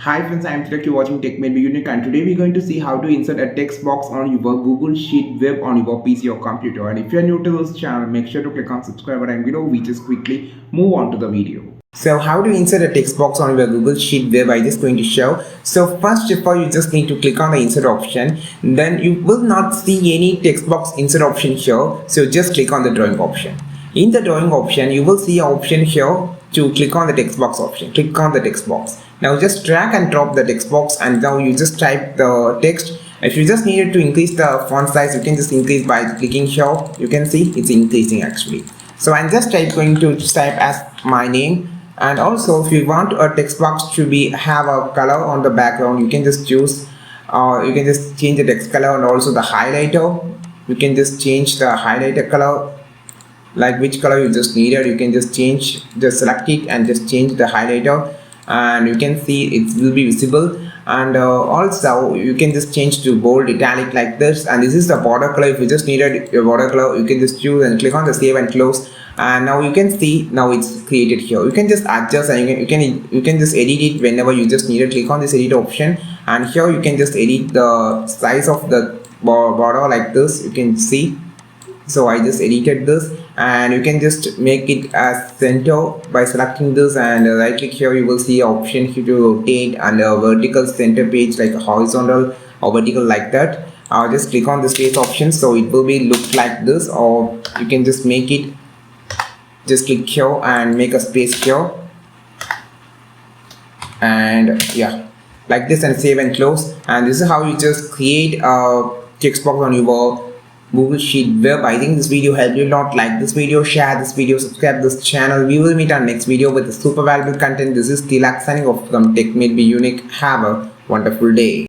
Hi friends, I am Tilak. You're watching Tech Made Be Unique, and today we're going to see how to insert a text box on your Google Sheet web on your PC or computer. And if you're new to this channel, make sure to click on subscribe button below. We just quickly move on to the video. So how to insert a text box on your Google Sheet web, I just going to show. So first of all, you just need to click on the insert option. Then you will not see any text box insert option here. So just click on the drawing option. In the drawing option, you will see an option here to click on the text box option. Click on the text box. Now just drag and drop the text box, and now you just type the text. If you just needed to increase the font size, you can just increase by clicking here. You can see it's increasing actually. So I'm just going to type as my name. And also if you want a text box to have a color on the background, you can just choose you can just change the text color, and also the highlighter. You can just change the highlighter color, like which color you just needed. You can just select it and just change the highlighter, and you can see it will be visible. And also you can just change to bold, italic, like this. And this is the border color. If you just needed your border color, you can just choose and click on the save and close. And now you can see now it's created here. You can just adjust, and you can just edit it whenever you just need it. Click on this edit option, and here you can just edit the size of the border like this. You can see. So I just edited this, and you can just make it as center by selecting this, and right click here. You will see an option here to rotate, and a vertical center page, like a horizontal or vertical, like that. Just click on the space option, so it will be look like this. Or you can just make it, just click here and make a space here, and yeah, like this, and save and close. And this is how you just create a text box on your Google Sheet web. I think this video helped you a lot. Like this video, share this video, subscribe this channel. We will meet on next video with super valuable content. This is Tilak signing off from Tech Made Be Unique. Have a wonderful day.